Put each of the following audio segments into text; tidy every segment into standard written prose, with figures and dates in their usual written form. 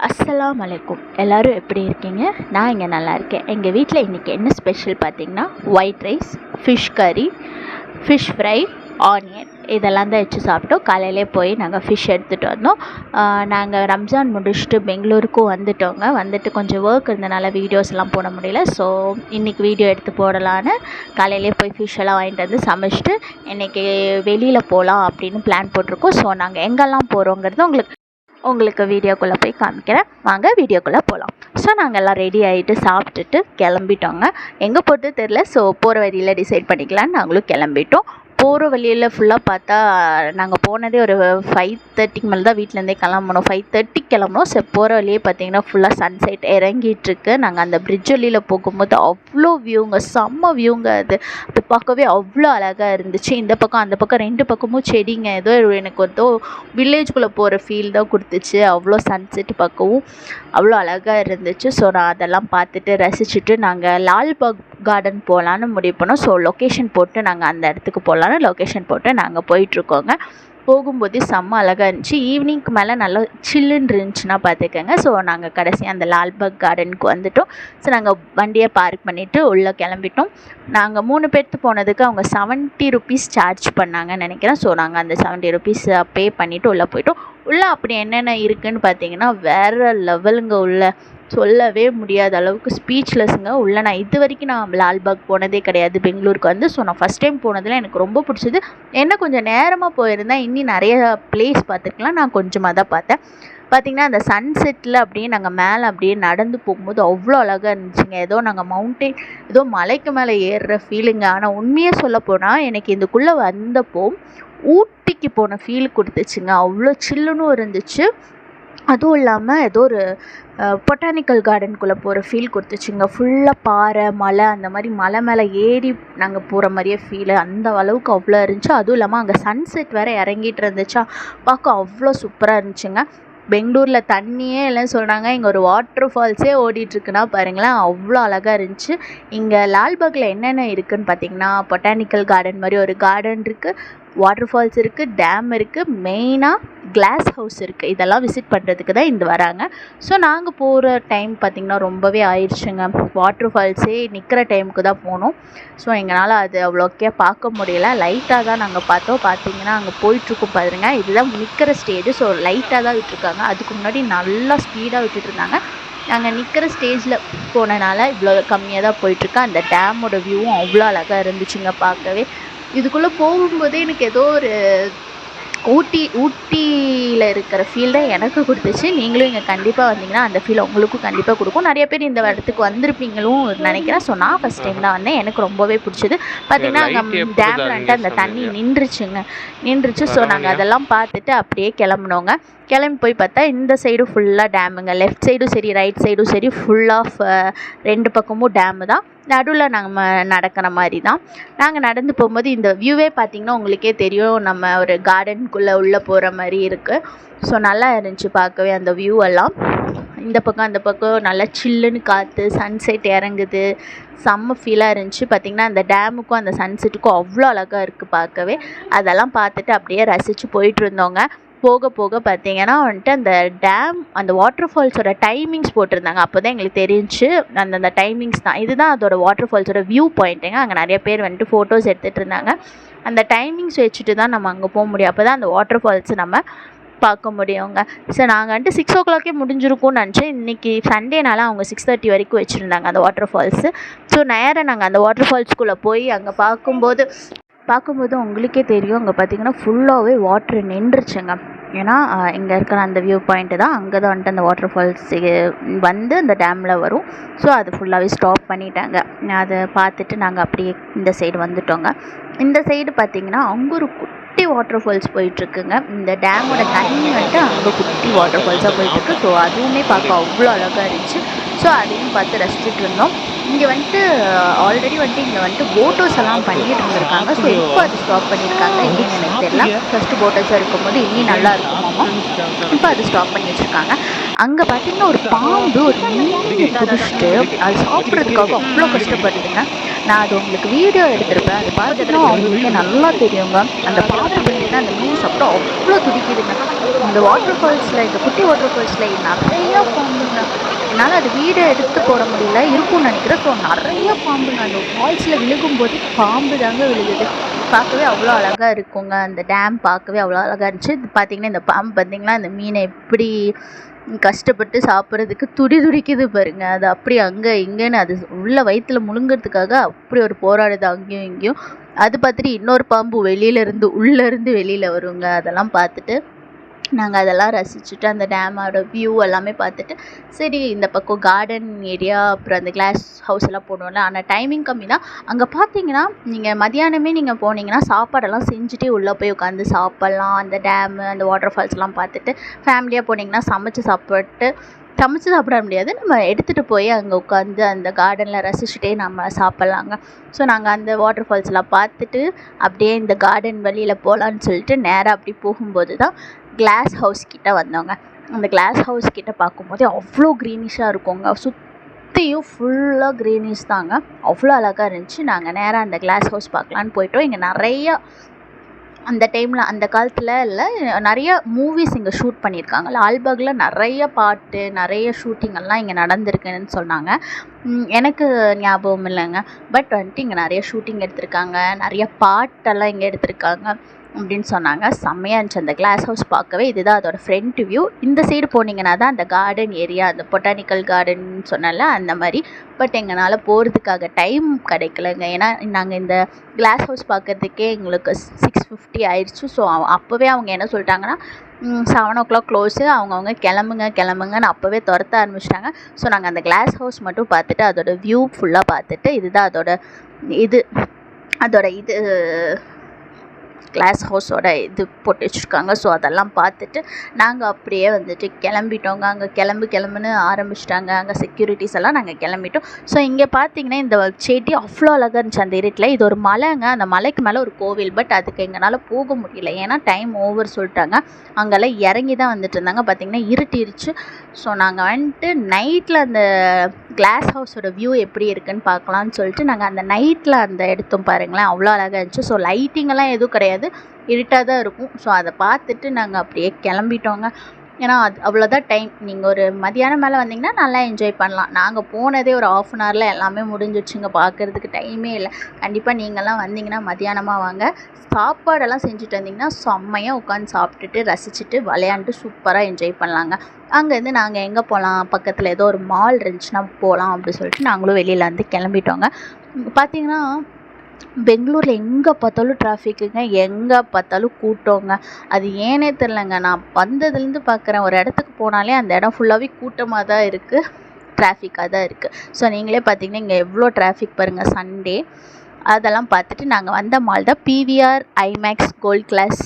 அஸ்ஸலாமு அலைக்கும். எல்லோரும் எப்படி இருக்கீங்க? நான் இங்கே நல்லா இருக்கேன். எங்கள் வீட்டில் இன்றைக்கி என்ன ஸ்பெஷல் பார்த்திங்கன்னா, ஒயிட் ரைஸ், ஃபிஷ் கறி, ஃபிஷ் ஃப்ரை, ஆனியன் இதெல்லாம் தான் வச்சு சாப்பிட்டோம். காலையிலே போய் நாங்கள் ஃபிஷ் எடுத்துகிட்டு வந்தோம். நாங்கள் ரம்ஜான் முடிச்சுட்டு பெங்களூருக்கும் வந்துட்டு கொஞ்சம் ஒர்க் இருந்தனால வீடியோஸ்லாம் போட முடியல. ஸோ இன்றைக்கி வீடியோ எடுத்து போடலான்னு காலையிலே போய் ஃபிஷ் எல்லாம் வாங்கிட்டு வந்து சமைச்சிட்டு இன்றைக்கி வெளியில் போகலாம் அப்படின்னு பிளான் போட்டிருக்கோம். ஸோ நாங்கள் எங்கெல்லாம் போகிறோங்கிறது உங்களுக்கு வீடியோக்குள்ளே போய் காமிக்கிறேன். வாங்க வீடியோக்குள்ளே போகலாம். ஸோ நாங்கள் எல்லாம் ரெடி ஆகிட்டு சாப்பிட்டுட்டு கிளம்பிட்டோங்க. எங்கே போட்டு தெரில. ஸோ போகிற வழியில் டிசைட் பண்ணிக்கலான்னு நாங்களும் கிளம்பிட்டோம். போகிற வழியில் ஃபுல்லாக பார்த்தா நாங்கள் போனதே ஒரு 5:30க்கு மேலே தான் வீட்டிலேருந்தே கிளம்பணும். 5:30 கிளம்பணும். ஸோ போகிற வழியே பார்த்திங்கன்னா ஃபுல்லாக சன்செட் இறங்கிட்டுருக்கு. நாங்கள் அந்த பிரிட்ஜ் வழியில் போகும்போது அவ்வளோ வியூங்க, செம்ம வியூங்க. அது பார்க்கவே அவ்வளோ அழகாக இருந்துச்சு. இந்த பக்கம் அந்த பக்கம் 2 பக்கமும் செடிங்க. ஏதோ எனக்கு ஏதோ வில்லேஜ்குள்ளே போகிற ஃபீல் தான் கொடுத்துச்சு. அவ்வளோ சன்செட் பார்க்கவும் அவ்வளோ அழகாக இருந்துச்சு. ஸோ நான் அதெல்லாம் பார்த்துட்டு ரசிச்சுட்டு நாங்கள் லால்பாக் கார்டன் போகலான்னு முடிவு பண்ணோம். ஸோ லொக்கேஷன் போட்டு நாங்கள் அந்த இடத்துக்கு போகலான்னு லொக்கேஷன் போட்டு நாங்கள் போயிட்டுருக்கோங்க. போகும்போதே செம்ம அழகாக இருந்துச்சு. ஈவினிங்க்கு மேலே நல்லா சில்லுன்னு இருந்துச்சுன்னா பார்த்துக்கோங்க. ஸோ நாங்கள் கடைசியாக அந்த லால்பாக் கார்டனுக்கு வந்துவிட்டோம். ஸோ நாங்கள் வண்டியை பார்க் பண்ணிவிட்டு உள்ளே கிளம்பிட்டோம். நாங்கள் 3 பேர்த்து போனதுக்கு அவங்க 70 ருபீஸ் சார்ஜ் பண்ணாங்கன்னு நினைக்கிறேன். ஸோ நாங்கள் அந்த 70 ருபீஸ் பே பண்ணிவிட்டு உள்ளே போயிட்டோம். உள்ளே அப்படி என்னென்ன இருக்குதுன்னு பார்த்தீங்கன்னா வேறு லெவலுங்க. உள்ளே சொல்லவே முடியாத அளவுக்கு ஸ்பீச்லெஸ்ஸுங்க. உள்ள நான் இது வரைக்கும் லால்பாக் போனதே கிடையாது பெங்களூருக்கு வந்து. ஸோ நான் ஃபஸ்ட் டைம் போனதில் எனக்கு ரொம்ப பிடிச்சது. என்ன கொஞ்சம் நேரமாக போயிருந்தேன் இன்னும் நிறைய பிளேஸ் பார்த்துருக்கலாம். நான் கொஞ்சமாக தான் பார்த்தேன். பார்த்திங்கன்னா அந்த சன்செட்டில் அப்படியே நாங்கள் மேலே அப்படியே நடந்து போகும்போது அவ்வளோ அழகாக இருந்துச்சுங்க. ஏதோ நாங்கள் மவுண்டெயின் ஏதோ மலைக்கு மேலே ஏறுற ஃபீலுங்க. ஆனால் உண்மையே சொல்ல போனால் எனக்கு இதுக்குள்ளே வந்தப்போ ஊட்டிக்கு போன ஃபீல் கொடுத்துச்சுங்க. அவ்வளோ சில்லுன்னு இருந்துச்சு. அதுவும் இல்லாமல் ஏதோ ஒரு பொட்டானிக்கல் கார்டனுக்குள்ளே போகிற ஃபீல் கொடுத்துச்சுங்க. ஃபுல்லாக பாறை, மலை, அந்த மாதிரி மலை மேலே ஏறி நாங்கள் போகிற மாதிரியே ஃபீலு. அந்த அளவுக்கு அவ்வளோ இருந்துச்சு. அதுவும் இல்லாமல் அங்கே சன்செட் வேறு இறங்கிட்டு இருந்துச்சா, பார்க்க அவ்வளோ சூப்பராக இருந்துச்சுங்க. பெங்களூரில் தண்ணியே இல்லைன்னு சொல்கிறாங்க. இங்கே ஒரு வாட்டர் ஃபால்ஸே ஓடிட்டுருக்குன்னா பாருங்களேன், அவ்வளோ அழகாக இருந்துச்சு. இங்கே லால்பாகில் என்னென்ன இருக்குதுன்னு பார்த்திங்கன்னா, பொட்டானிக்கல் கார்டன் மாதிரி ஒரு கார்டன் இருக்குது, வாட்டர் ஃபால்ஸ் இருக்குது, டேம் இருக்குது, மெயினாக கிளாஸ் ஹவுஸ் இருக்குது. இதெல்லாம் விசிட் பண்ணுறதுக்கு தான் இந்த வராங்க. ஸோ நாங்கள் போகிற டைம் பார்த்திங்கன்னா ரொம்பவே ஆயிடுச்சுங்க. வாட்டர் ஃபால்ஸே நிற்கிற டைமுக்கு தான் போனோம். ஸோ எங்களால் அது அவ்வளோக்கே பார்க்க முடியல. லைட்டாக தான் நாங்கள் பார்த்தோம். பார்த்திங்கன்னா அங்கே போயிட்டுருக்கோம் பாருங்க. இதுதான் நிற்கிற ஸ்டேஜ். ஸோ லைட்டாக தான் விட்டுருக்காங்க. அதுக்கு முன்னாடி நல்லா ஸ்பீடாக விட்டுட்டுருந்தாங்க. நாங்கள் நிற்கிற ஸ்டேஜில் போனனால இவ்வளோ கம்மியாக தான் போயிட்டுருக்கு. அந்த டேமோட வியூவும் அவ்வளோ அழகாக இருந்துச்சுங்க பார்க்கவே. இதுக்குள்ளே போகும்போதே எனக்கு ஏதோ ஒரு ஊட்டியில் இருக்கிற ஃபீல் தான் எனக்கு கொடுத்துச்சு. நீங்களும் இங்கே கண்டிப்பாக வந்தீங்கன்னா அந்த ஃபீல் உங்களுக்கும் கண்டிப்பாக கொடுக்கும். நிறைய பேர் இந்த இடத்துக்கு வந்திருப்பீங்களும் நினைக்கிறேன். ஸோ நான் ஃபஸ்ட் டைம் தான் வந்தேன். எனக்கு ரொம்பவே பிடிச்சது. பார்த்திங்கன்னா அங்கே டேம்லன்ட்டு அந்த தண்ணி நின்றுச்சு. ஸோ நாங்கள் அதெல்லாம் பார்த்துட்டு அப்படியே கிளம்புனோங்க. கிளம்பி போய் பார்த்தா இந்த சைடும் ஃபுல்லாக டேமுங்க. லெஃப்ட் சைடும் சரி, ரைட் சைடும் சரி, ஃபுல் ஆஃப் 2 பக்கமும் டேமு தான். நடுவில் நாங்கள் நடக்கிற மாதிரி தான். நாங்கள் நடந்து போகும்போது இந்த வியூவே பார்த்திங்கன்னா உங்களுக்கே தெரியும், நம்ம ஒரு கார்டனுக்குள்ளே உள்ளே போகிற மாதிரி இருக்குது. ஸோ நல்லா இருந்துச்சு பார்க்கவே அந்த வியூ எல்லாம். இந்த பக்கம் அந்த பக்கம் நல்லா சில்லுன்னு காற்று, சன்செட் இறங்குது, செம்ம ஃபீலாக இருந்துச்சு. பார்த்திங்கன்னா அந்த டேமுக்கும் அந்த சன்செட்டுக்கும் அவ்வளோ அழகாக இருக்குது பார்க்கவே. அதெல்லாம் பார்த்துட்டு அப்படியே ரசித்து போயிட்டு இருந்தோங்க. போக போக பார்த்திங்கன்னா வந்துட்டு அந்த டேம் அந்த வாட்டர் ஃபால்ஸோட டைமிங்ஸ் போட்டிருந்தாங்க. அப்போ தான் எங்களுக்கு தெரிஞ்சு அந்த டைமிங்ஸ் தான் இதுதான் அதோட வாட்டர் ஃபால்ஸோட வியூ பாயிண்ட்டுங்க. அங்கே நிறைய பேர் வந்துட்டு ஃபோட்டோஸ் எடுத்துகிட்டு இருந்தாங்க. அந்த டைமிங்ஸ் வச்சுட்டு தான் நம்ம அங்கே போக முடியும். அப்போ தான் அந்த வாட்டர் ஃபால்ஸ் நம்ம பார்க்க முடியுங்க. ஸோ நாங்கள் வந்துட்டு 6 o'clock முடிஞ்சிருக்கும்னு நினச்சேன். இன்றைக்கி சண்டேனால அவங்க 6:30 வரைக்கும் வச்சுருந்தாங்க அந்த வாட்டர் ஃபால்ஸு. ஸோ நேராக நாங்கள் அந்த வாட்டர் ஃபால்ஸ்குள்ளே போய் அங்கே பார்க்கும்போது உங்களுக்கே தெரியும், அங்கே பார்த்திங்கன்னா ஃபுல்லாகவே வாட்ரு நின்றுச்சுங்க. ஏன்னா இங்கே இருக்கிற அந்த வியூ பாயிண்ட்டு தான், அங்கே தான் வந்துட்டு அந்த வாட்டர் ஃபால்ஸ் வந்து அந்த டேமில் வரும். ஸோ அது ஃபுல்லாகவே ஸ்டாப் பண்ணிட்டாங்க. அதை பார்த்துட்டு நாங்கள் அப்படியே இந்த சைடு வந்துட்டோங்க. இந்த சைடு பார்த்திங்கன்னா அங்கே ஒரு குட்டி வாட்டர் ஃபால்ஸ் போயிட்டுருக்குங்க. இந்த டேமோட தண்ணி வந்துட்டு அங்கே குட்டி வாட்டர் ஃபால்ஸாக போயிட்டுருக்கு. ஸோ அதுவுமே பார்க்க அவ்வளோ அழகாக இருந்துச்சு. ஸோ அதையும் பார்த்து ரசிச்சுட்டு இருந்தோம். இங்கே வந்துட்டு ஆல்ரெடி வந்துட்டு இங்கே வந்துட்டு போட்டோஸ் எல்லாம் பண்ணிகிட்டு இருந்திருக்காங்க. ஸோ இப்போ அது ஸ்டாப் பண்ணியிருக்காங்க. எப்படின்னு எனக்கு தெரியல. ஃபஸ்ட்டு போட்டோஸாக இருக்கும்போது இன்னும் நல்லா இருக்குமாமா. இப்போ அது ஸ்டாப் பண்ணி வச்சுருக்காங்க. அங்கே பார்த்திங்கன்னா ஒரு பாம்பு ஒரு மீன் குடிச்சிட்டு அது சாப்பிட்றதுக்காக அவ்வளோ கஷ்டப்படுதுங்க. நான் அது உங்களுக்கு வீடியோ எடுத்திருப்பேன். அது பார்த்துட்டு அவங்களுக்கே நல்லா தெரியுங்க. அந்த பாம்பு பார்த்தீங்கன்னா அந்த மீன் சாப்பிட அவ்வளோ துடிக்குதுங்க. இந்த வாட்டர் ஃபால்ஸில், இந்த குட்டி வாட்டர் ஃபால்ஸில் நிறையா பாம்புங்க. என்னால் அது வீடியோ எடுத்து போட முடியல, இருக்கும்னு நினைக்கிறேன். ஸோ நிறைய பாம்புங்க அந்த ஃபால்ஸில் விழுகும்போது பாம்பு தாங்க விழுகுது. பார்க்கவே அவ்வளோ அழகாக இருக்குங்க. அந்த டேம் பார்க்கவே அவ்வளோ அழகாக இருந்துச்சு. இது பார்த்திங்கன்னா இந்த பாம்பு பார்த்திங்கன்னா அந்த மீனை எப்படி கஷ்டப்பட்டு சாப்பிட்றதுக்கு துடிக்குது பாருங்க. அது அப்படி அங்கே இங்கேன்னு அது உள்ள வயிற்றுல முழுங்கிறதுக்காக அப்படி ஒரு போராடுது அங்கேயும் இங்கேயும். அது பார்த்துட்டு இன்னொரு பாம்பு உள்ளேருந்து வெளியில் வருங்க. அதெல்லாம் பார்த்துட்டு நாங்கள் அதெல்லாம் ரசிச்சுட்டு அந்த டேமோட வியூ எல்லாமே பார்த்துட்டு, சரி இந்த பக்கம் கார்டன் ஏரியா அப்புறம் அந்த கிளாஸ் ஹவுஸ் எல்லாம் போனோம்ல. ஆனால் டைமிங் கம்மி தான். அங்கே பார்த்தீங்கன்னா நீங்கள் மதியானமே நீங்கள் போனீங்கன்னா சாப்பாடெல்லாம் செஞ்சுட்டே உள்ளே போய் உட்காந்து சாப்பிட்லாம். அந்த டேமு, அந்த வாட்டர் ஃபால்ஸ்லாம் பார்த்துட்டு ஃபேமிலியாக போனீங்கன்னா சமைச்சு சாப்பிட முடியாது, நம்ம எடுத்துகிட்டு போய் அங்கே உட்காந்து அந்த கார்டனில் ரசிச்சுட்டே நம்ம சாப்பிட்லாங்க. ஸோ நாங்கள் அந்த வாட்டர் ஃபால்ஸ்லாம் பார்த்துட்டு அப்படியே இந்த கார்டன் வழியில் போகலான்னு சொல்லிட்டு நேராக அப்படி போகும்போது தான் கிளாஸ் ஹவுஸ் கிட்டே வந்தோங்க. அந்த கிளாஸ் ஹவுஸ் கிட்டே பார்க்கும்போது அவ்வளோ க்ரீனிஷாக இருக்குங்க. சுற்றியும் ஃபுல்லாக க்ரீனிஷ் தாங்க. அவ்வளோ அழகாக இருந்துச்சு. நாங்கள் நேராக அந்த கிளாஸ் ஹவுஸ் பார்க்கலான்னு போயிட்டோம். இங்கே நிறையா அந்த டைமில் அந்த காலத்தில் இல்லை, நிறைய மூவிஸ் இங்கே ஷூட் பண்ணியிருக்காங்க. லால்பாகில் நிறைய பாட்டு, நிறைய ஷூட்டிங்கெல்லாம் இங்கே நடந்திருக்குன்னு சொன்னாங்க. எனக்கு ஞாபகம் இல்லைங்க. பட் வந்துட்டு இங்கே நிறைய ஷூட்டிங் எடுத்திருக்காங்க, நிறைய பாட்டெல்லாம் இங்கே எடுத்திருக்காங்க அப்படின்னு சொன்னாங்க. செம்மையாக இருந்துச்சு அந்த கிளாஸ் ஹவுஸ் பார்க்கவே. இதுதான் அதோட ஃப்ரண்ட் வியூ. இந்த சைடு போனீங்கன்னா தான் அந்த கார்டன் ஏரியா, அந்த பொட்டானிக்கல் கார்டன் சொன்னால அந்த மாதிரி. பட் எங்களால் போகிறதுக்காக டைம் கிடைக்கலங்க. ஏன்னா நாங்கள் இந்த கிளாஸ் ஹவுஸ் பார்க்குறதுக்கே எங்களுக்கு 6:50 ஆயிடுச்சு. ஸோ அப்போவே அவங்க என்ன சொல்லிட்டாங்கன்னா 7 o'clock க்ளோஸு, அவங்கவுங்க கிளம்புங்கன்னு அப்போவே துரத்த ஆரம்பிச்சிட்டாங்க. ஸோ நாங்கள் அந்த கிளாஸ் ஹவுஸ் மட்டும் பார்த்துட்டு அதோட வியூ ஃபுல்லாக பார்த்துட்டு, இதுதான் அதோட இது கிளாஸ் ஹவுஸோட இது போட்டு வச்சுருக்காங்க. ஸோ அதெல்லாம் பார்த்துட்டு நாங்கள் அப்படியே வந்துட்டு கிளம்பிட்டோங்க. அங்கே கிளம்புன்னு ஆரம்பிச்சிட்டாங்க அங்கே செக்யூரிட்டிஸ் எல்லாம். நாங்கள் கிளம்பிட்டோம். ஸோ இங்கே பார்த்தீங்கன்னா இந்த செடி அவ்வளோ அழகாக இருந்துச்சு அந்த இருட்டில். இது ஒரு மலைங்க. அந்த மலைக்கு மேலே ஒரு கோவில். பட் அதுக்கு எங்களால் போக முடியல, ஏன்னா டைம் ஓவர் சொல்லிட்டாங்க. அங்கெல்லாம் இறங்கி தான் வந்துட்டு இருந்தாங்க. பார்த்திங்கன்னா இருட்டிருச்சு. ஸோ நாங்கள் வந்துட்டு நைட்டில் அந்த கிளாஸ் ஹவுஸோட வியூ எப்படி இருக்குன்னு பார்க்கலான்னு சொல்லிட்டு நாங்கள் அந்த நைட்டில் அந்த எடுத்தோம் பாருங்களேன். அவ்வளோ அழகாக இருந்துச்சு. ஸோ லைட்டிங்கெல்லாம் எதுவும் கிடையாது, இருட்டாக தான் இருக்கும். ஸோ அதை பார்த்துட்டு நாங்கள் அப்படியே கிளம்பிட்டோங்க. ஏன்னா அவ்வளோதான் டைம். நீங்கள் ஒரு மதியானம் மேலே வந்தீங்கன்னா நல்லா என்ஜாய் பண்ணலாம். நாங்கள் போனதே ஒரு 1/2 an hourல எல்லாமே முடிஞ்சிடுச்சுங்க. பார்க்குறதுக்கு டைமே இல்லை. கண்டிப்பாக நீங்கள்லாம் வந்தீங்கன்னா மதியானமாக வாங்க. சாப்பாடெல்லாம் செஞ்சுட்டு வந்தீங்கன்னா செம்மையாக உட்காந்து சாப்பிட்டுட்டு ரசிச்சுட்டு விளையாண்டுட்டு சூப்பராக என்ஜாய் பண்ணலாங்க. அங்கேருந்து நாங்கள் எங்கே போகலாம், பக்கத்தில் ஏதோ ஒரு மால் இருந்துச்சுன்னா போகலாம் அப்படின்னு சொல்லிட்டு நாங்களும் வெளியில் வந்து கிளம்பிட்டோங்க. பார்த்திங்கன்னா பெங்களூரில் எங்கே பார்த்தாலும் டிராஃபிக்குங்க, எங்கே பார்த்தாலும் கூட்டங்க. அது ஏனே தெரிலங்க. நான் வந்ததுலேருந்து பார்க்குறேன், ஒரு இடத்துக்கு போனாலே அந்த இடம் ஃபுல்லாகவே கூட்டமாக தான் இருக்குது, டிராஃபிக்காக தான் இருக்குது. ஸோ நீங்களே பார்த்தீங்கன்னா இங்கே எவ்வளோ டிராஃபிக் பாருங்கள், சண்டே. அதெல்லாம் பார்த்துட்டு நாங்கள் வந்த மால் தான் PVR ஐமேக்ஸ் கோல்ட் கிளாஸ்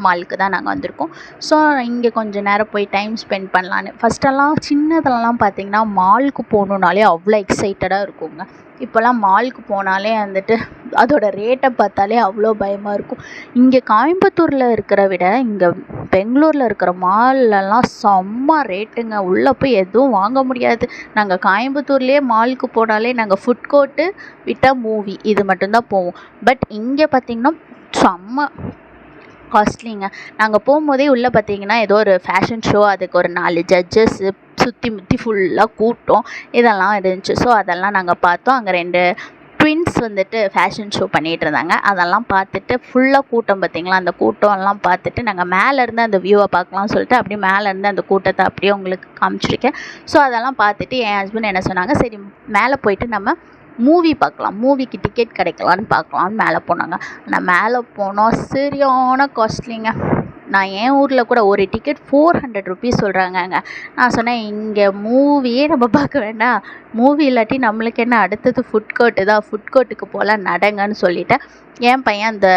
மாலுக்கு தான் நாங்கள் வந்திருக்கோம். ஸோ இங்கே கொஞ்சம் நேரம் போய் டைம் ஸ்பெண்ட் பண்ணலான்னு. ஃபஸ்ட்டெல்லாம் சின்னதுலலாம் பார்த்திங்கன்னா மாலுக்கு போகணுன்னாலே அவ்வளோ எக்ஸைட்டடாக இருக்குங்க. இப்போல்லாம் மாலுக்கு போனாலே வந்துட்டு அதோட ரேட்டை பார்த்தாலே அவ்வளோ பயமாக இருக்கும். இங்கே கோயம்புத்தூரில் இருக்கிற விட இங்கே பெங்களூரில் இருக்கிற மால்லலாம் செம்ம ரேட்டுங்க. உள்ளே போய் எதுவும் வாங்க முடியாது. நாங்கள் கோயம்புத்தூர்லேயே மாலுக்கு போனாலே நாங்கள் ஃபுட் கோர்ட்டு விட்டால் மூவி இது மட்டும்தான் போவோம். பட் இங்கே பார்த்திங்கன்னா செம்ம காஸ்ட்லிங்க. நாங்கள் போகும்போதே உள்ளே பார்த்தீங்கன்னா ஏதோ ஒரு ஃபேஷன் ஷோ, அதுக்கு ஒரு 4 ஜட்ஜஸ்ஸு, சுற்றி முற்றி ஃபுல்லாக கூட்டம் இதெல்லாம் இருந்துச்சு. ஸோ அதெல்லாம் நாங்கள் பார்த்தோம். அங்கே 2 ட்வின்ஸ் வந்துட்டு ஃபேஷன் ஷோ பண்ணிகிட்டு இருந்தாங்க. அதெல்லாம் பார்த்துட்டு ஃபுல்லாக கூட்டம் பார்த்திங்களா, அந்த கூட்டம்லாம் பார்த்துட்டு நாங்கள் மேலேருந்து அந்த வியூவை பார்க்கலாம்னு சொல்லிட்டு அப்படியே மேலேருந்து அந்த கூட்டத்தை அப்படியே உங்களுக்கு காமிச்சிருக்கேன். ஸோ அதெல்லாம் பார்த்துட்டு என் ஹஸ்பண்ட் என்ன சொன்னாங்க, சரி மேலே போயிட்டு நம்ம மூவி பார்க்கலாம், மூவிக்கு டிக்கெட் கிடைக்கலான்னு பார்க்கலான்னு மேலே போனாங்க. ஆனால் மேலே போனோம், சரியான காஸ்ட்லிங்க. நான் என் ஊரில் கூட ஒரு டிக்கெட் 400 rupees சொல்கிறாங்கங்க. நான் சொன்னேன், இங்கே மூவியே நம்ம பார்க்க வேண்டாம், மூவி இல்லாட்டி நம்மளுக்கு என்ன, அடுத்தது ஃபுட் கோர்ட்டு தான், ஃபுட் கோர்ட்டுக்கு போகலாம் நடங்கன்னு சொல்லிட்டேன். என் பையன் அந்த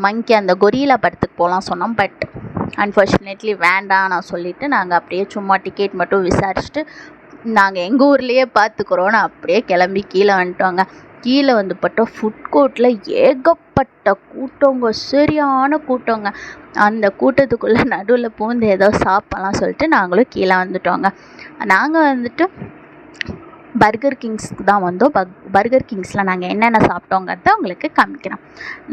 மங்கி அந்த கொரில்லா படத்துக்கு போகலாம் சொன்னோம். பட் அன்ஃபார்ச்சுனேட்லி வேண்டாம் நான் சொல்லிவிட்டு நாங்கள் அப்படியே சும்மா டிக்கெட் மட்டும் விசாரிச்சுட்டு நாங்கள் எங்கள் ஊர்லேயே பார்த்துக்குறோன்னு அப்படியே கிளம்பி கீழே வந்துட்டோங்க. கீழே வந்து பார்த்தா ஃபுட் கோர்ட்டில் ஏகப்பட்ட கூட்டங்க, சரியான கூட்டங்க. அந்த கூட்டத்துக்குள்ளே நடுவில் பூந்து ஏதோ சாப்பிட்லாம் சொல்லிட்டு நாங்களும் கீழே வந்துட்டோங்க. நாங்கள் வந்துட்டு பர்கர் கிங்ஸ்க்கு தான் வந்தோம். பர்கர் கிங்ஸில் நாங்கள் என்னென்ன சாப்பிட்டோங்கிறத உங்களுக்கு காமிக்கிறோம்.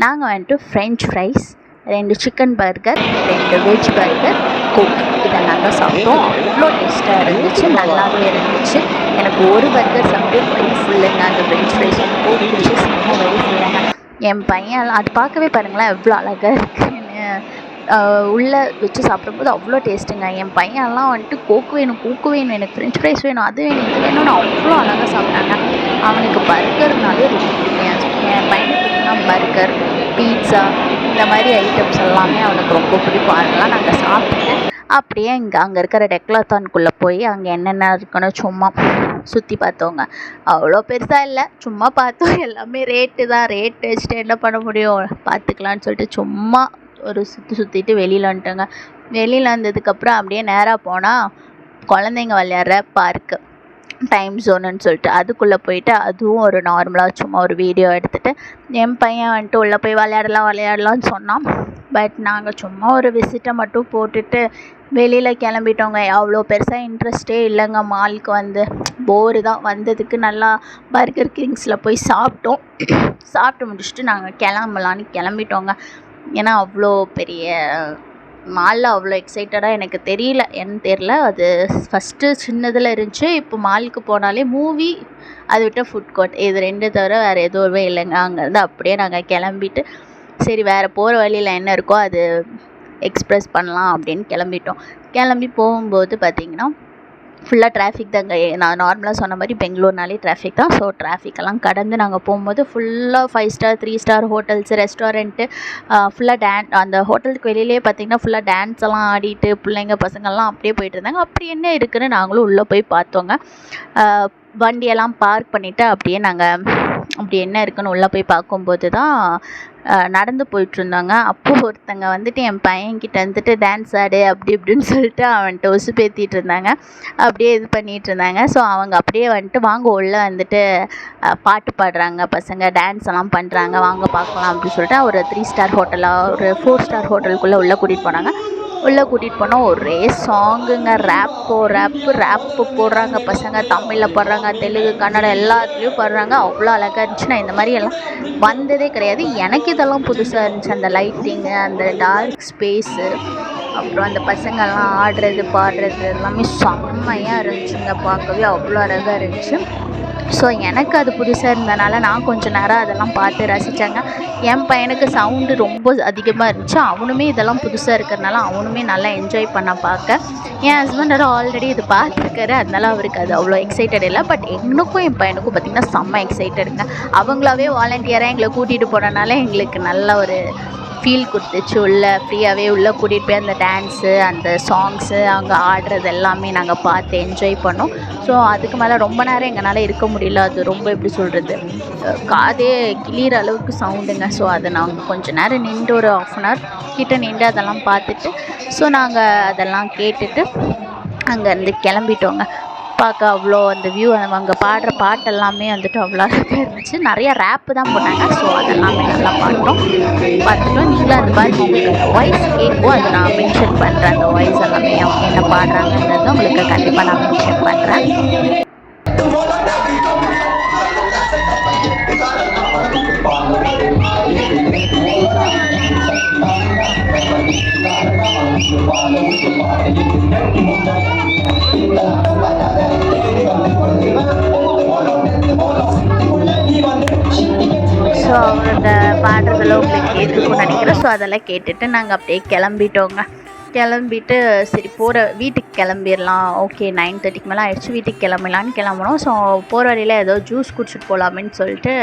நாங்கள் வந்துட்டு french fries, 2 chicken burger, 2 veg burger, coke இதெல்லாம் தான் சாப்பிட்டோம். அவ்வளோ டேஸ்ட்டாக இருந்துச்சு, நல்லாவே இருந்துச்சு. எனக்கு ஒரு பர்கர் சாப்பிட்டு வயிறு ஃபுல்லுங்க. அந்த ஃப்ரெஞ்ச் ஃப்ரைஸ் வந்து கோக் குடிச்சு செம்ம வயிறு ஃபுல்லுங்க. என் பையன் அது பார்க்கவே பாருங்களேன் எவ்வளோ அழகாக இருக்குன்னு. உள்ளே வச்சு சாப்பிடும்போது அவ்வளோ டேஸ்ட்டுங்க. என் பையன்லாம் வந்துட்டு கோக்கு வேணும், எனக்கு ஃப்ரெஞ்ச் ஃப்ரைஸ் வேணும், அது வேணும், இது வேணும்னு அவ்வளோ அழகாக சாப்பிட்டாங்க. அவனுக்கு பர்கர்னாலே ரொம்ப பிடிக்கும். என் பையனுக்கு பார்த்திங்கன்னா பர்கர், பீட்சா இந்த மாதிரி ஐட்டம்ஸ் எல்லாமே அவனுக்கு ரொம்ப பிடிக்கும். அதெல்லாம் நாங்கள் சாப்பிட்டுட்டு அப்படியே அங்கே இருக்கிற டெக்லாத்தான்குள்ளே போய் அங்கே என்னென்ன இருக்குன்னு சும்மா சுற்றி பார்த்தோங்க. அவ்வளோ பெருசாக இல்லை, சும்மா பார்த்தோம். எல்லாமே ரேட்டு தான், ரேட்டு வச்சுட்டு என்ன பண்ண முடியும், பார்த்துக்கலான்னு சொல்லிட்டு சும்மா ஒரு சுற்றிட்டு வெளியில் வந்துட்டோங்க. வெளியில் வந்ததுக்கப்புறம் அப்படியே நேராக போனால் குழந்தைங்க விளையாடுற பார்க்கு, டைம் ஜோனுன்னு சொல்லிட்டு அதுக்குள்ளே போயிட்டு அதுவும் ஒரு நார்மலாக சும்மா ஒரு வீடியோ எடுத்துகிட்டு என் பையன் வந்துட்டு உள்ளே போய் விளையாடலாம்னு சொன்னான். பட் நாங்கள் சும்மா ஒரு விசிட்டை மட்டும் போட்டுட்டு வெளியில் கிளம்பிட்டோங்க. அவ்வளோ பெருசாக இன்ட்ரெஸ்ட்டே இல்லைங்க மாலுக்கு வந்து. போரு தான். வந்ததுக்கு நல்லா பர்கர் கிங்ஸில் போய் சாப்பிட்டோம். சாப்பிட்டு முடிச்சுட்டு நாங்கள் கிளம்பலான்னு கிளம்பிட்டோங்க. ஏன்னா அவ்வளோ பெரிய மாலில் அவ்வளோ எக்ஸைட்டடாக எனக்கு தெரியல, என்னன்னு தெரில. அது ஃபஸ்ட்டு சின்னதில் இருந்துச்சு. இப்போ மாலுக்கு போனாலே மூவி, அதை விட்ட ஃபுட் கோர்ட், இது 2 தவிர வேறு எதுவுமே இல்லைங்க. அங்கேருந்து அப்படியே நாங்கள் கிளம்பிட்டு சரி வேறு போகிற வழியில் என்ன இருக்கோ அது எக்ஸ்ப்ரெஸ் பண்ணலாம் அப்படின்னு கிளம்பிட்டோம். கிளம்பி போகும்போது பார்த்திங்கன்னா ஃபுல்லாக டிராஃபிக் தாங்க. நான் நார்மலாக சொன்ன மாதிரி பெங்களூர்னாலே டிராஃபிக் தான். ஸோ டிராஃபிக்கெல்லாம் கடந்து நாங்கள் போகும்போது ஃபுல்லாக 5 ஸ்டார் 3 ஸ்டார் ஹோட்டல்ஸ், ரெஸ்டாரண்ட்டு, ஃபுல்லாக அந்த ஹோட்டலுக்கு வெளியிலே பார்த்திங்கன்னா ஃபுல்லாக டான்ஸ் எல்லாம் ஆடிட்டு பிள்ளைங்க பசங்கள்லாம் அப்படியே போயிட்டு இருந்தாங்க. அப்படி என்ன இருக்குதுன்னு நாங்களும் உள்ளே போய் பார்த்தோங்க. வண்டியெல்லாம் பார்க் பண்ணிவிட்டு அப்படியே நாங்கள் அப்படி என்ன இருக்குன்னு உள்ளே போய் பார்க்கும்போது தான் நடந்து போயிட்டுருந்தாங்க. அப்போது ஒருத்தங்க வந்துட்டு என் பையன்கிட்ட வந்துட்டு டான்ஸ் ஆடு அப்படி இப்படின்னு சொல்லிட்டு அவன்கிட்ட உசுப்பேற்றிட்டு இருந்தாங்க. அப்படியே இது பண்ணிகிட்டு இருந்தாங்க. ஸோ அவங்க அப்படியே வந்துட்டு வாங்க உள்ளே வந்துட்டு பாட்டு பாடுறாங்க பசங்க, டான்ஸ் எல்லாம் பண்ணுறாங்க, வாங்க பார்க்கலாம் அப்படின்னு சொல்லிட்டு ஒரு 3 ஸ்டார் ஹோட்டலாக ஒரு 4 ஸ்டார் ஹோட்டலுக்குள்ளே உள்ளே கூட்டிகிட்டு போனாங்க. உள்ளே கூட்டிகிட்டு போனால் ஒரே சாங்குங்க. ரேப்பு போடுறாங்க பசங்க. தமிழில் பாடுறாங்க, தெலுங்கு, கன்னடம் எல்லாத்துலேயும் பாடுறாங்க. அவ்வளோ அழகாக இருந்துச்சு. நான் இந்த மாதிரி எல்லாம் வந்ததே கிடையாது. எனக்கு இதெல்லாம் புதுசாக இருந்துச்சு. அந்த லைட்டிங்கு, அந்த டார்க் ஸ்பேஸு, அப்புறம் அந்த பசங்கள்லாம் ஆடுறது பாடுறது எல்லாமே செம்மையாக இருந்துச்சுங்க. பார்க்கவே அவ்வளோ அழகாக இருந்துச்சு. ஸோ எனக்கு அது புதுசாக இருந்தனால நான் கொஞ்சம் நேரம் அதெல்லாம் பார்த்து ரசித்தேங்க. என் பையனுக்கு சவுண்டு ரொம்ப அதிகமாக இருந்துச்சு. அவனுமே இதெல்லாம் புதுசாக இருக்கிறதுனால அவனுமே நல்லா என்ஜாய் பண்ண பார்க்க. என் ஹஸ்பண்ட் ஆல்ரெடி இது பார்த்துருக்காரு, அதனால அவருக்கு அது அவ்வளோ எக்ஸைட்டட் இல்லை. பட் எனக்கும் என் பையனுக்கும் பார்த்திங்கன்னா செம்ம எக்ஸைட்டடுங்க. அவங்களாவே வாலண்டியராக எங்களை கூட்டிகிட்டு போனனால எங்களுக்கு நல்ல ஒரு ஃபீல் கொடுத்துச்சு. உள்ளே ஃப்ரீயாகவே உள்ளே கூட்டிகிட்டு போய் அந்த டான்ஸு, அந்த சாங்ஸு, அங்கே ஆடுறது எல்லாமே நாங்கள் பார்த்து என்ஜாய் பண்ணோம். ஸோ அதுக்கு மேலே ரொம்ப நேரம் எங்களால் இருக்க முடியல. அது ரொம்ப எப்படி சொல்கிறது, காதே கிளியிற அளவுக்கு சவுண்டுங்க. ஸோ அதை நாங்கள் கொஞ்சம் நேரம் நின்று ஒரு 1/2 அன் ஹவர் கிட்ட நின்று அதெல்லாம் பார்த்துட்டு ஸோ நாங்கள் அதெல்லாம் கேட்டுட்டு அங்கேருந்து கிளம்பிட்டோங்க. பார்க்க அவ்வளோ அந்த வியூ, அவங்க பாடுற பாட்டெல்லாமே வந்துட்டு அவ்வளோ அழகாக இருந்துச்சு. நிறையா ரேப்பு தான் போட்டாங்க. ஸோ அதெல்லாமே நல்லா பார்த்துட்டோம். நீங்களும் அந்த பாருங்க, உங்களுக்கு அந்த வாய்ஸ் கேட்கும். அதை நான் மென்ஷன் பண்ணுறேன். அந்த வாய்ஸ் எல்லாமே அவங்க என்ன பாடுறாங்கன்றது உங்களுக்கு கண்டிப்பாக நான் மென்ஷன் பண்ணுறேன். ஸோ அவரோட பாடுறதெல்லாம் உங்களுக்கு கேட்டுருக்குன்னு நினைக்கிறேன். ஸோ அதெல்லாம் கேட்டுட்டு நாங்கள் அப்படியே கிளம்பிட்டு சரி வீட்டுக்கு கிளம்பிடலாம். ஓகே 9:30க்கு மேலே ஆயிடுச்சு, வீட்டுக்கு கிளம்பலான்னு கிளம்புனோம். ஸோ போகிற வழியில் ஏதோ ஜூஸ் குடிச்சிட்டு போகலாமேன்னு சொல்லிட்டு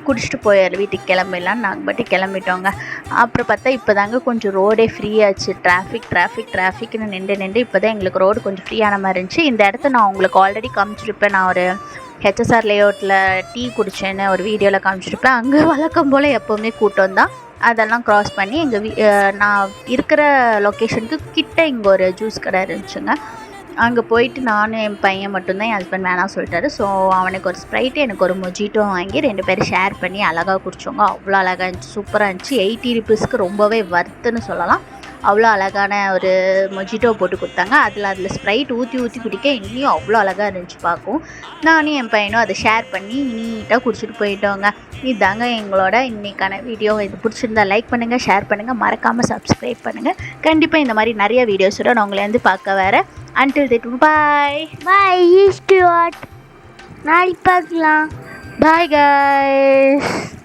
குடிச்சிட்டு வீட்டுக்கு கிளம்பிடலான்னு நாங்கள் பாட்டி கிளம்பிட்டோங்க. அப்புறம் பார்த்தா இப்போ தாங்க கொஞ்சம் ரோடே ஃப்ரீயாச்சு. டிராஃபிக்னு நின்று இப்போ தான் எங்களுக்கு ரோடு கொஞ்சம் ஃப்ரீயான மாதிரி இருந்துச்சு. இந்த இடத்த நான் உங்களுக்கு ஆல்ரெடி காமிச்சிருப்பேன். நான் ஒரு ஹெச்எஸ்ஆர் லேஅவுட்டில் டீ குடித்தேன்னு ஒரு வீடியோவில் காமிச்சிருப்பேன். அங்கே வழக்கம் போல் எப்போவுமே கூட்டம் தான். அதெல்லாம் க்ராஸ் பண்ணி நான் இருக்கிற லொக்கேஷனுக்கு கிட்ட இங்கே ஒரு ஜூஸ் கடை இருந்துச்சுங்க. அங்கே போயிட்டு நானும் என் பையன் மட்டும்தான், என் ஹஸ்பண்ட் வேணாம் சொல்லிட்டாரு. ஸோ அவனுக்கு ஒரு ஸ்ப்ரைட்டு, எனக்கு ஒரு மொஜிட்டோ வாங்கி 2 பேரும் ஷேர் பண்ணி அழகாக குடித்தோங்க. அவ்வளோ அழகாக இருந்துச்சு, சூப்பராக இருந்துச்சு. 80 ரூபீஸ்க்கு ரொம்பவே வர்த்துன்னு சொல்லலாம். அவ்வளோ அழகான ஒரு மொஜிட்டோ போட்டு கொடுத்தாங்க. அதில் ஸ்ப்ரைட் ஊற்றி குடிக்க இன்னும் அவ்வளோ அழகாக இருந்துச்சு பார்க்கும். நானும் என் பையனும் அதை ஷேர் பண்ணி நீட்டாக குடிச்சிட்டு போயிட்டோங்க. இதுதாங்க எங்களோட இன்றைக்கான வீடியோ. இது பிடிச்சிருந்தா லைக் பண்ணுங்கள், ஷேர் பண்ணுங்கள், மறக்காமல் சப்ஸ்கிரைப் பண்ணுங்கள். கண்டிப்பாக இந்த மாதிரி நிறைய வீடியோஸோட நான் உங்களை வந்து பார்க்க வரேன். Until then, bye. Bye. East what? நாளைக்கு பார்க்கலாம். Bye guys.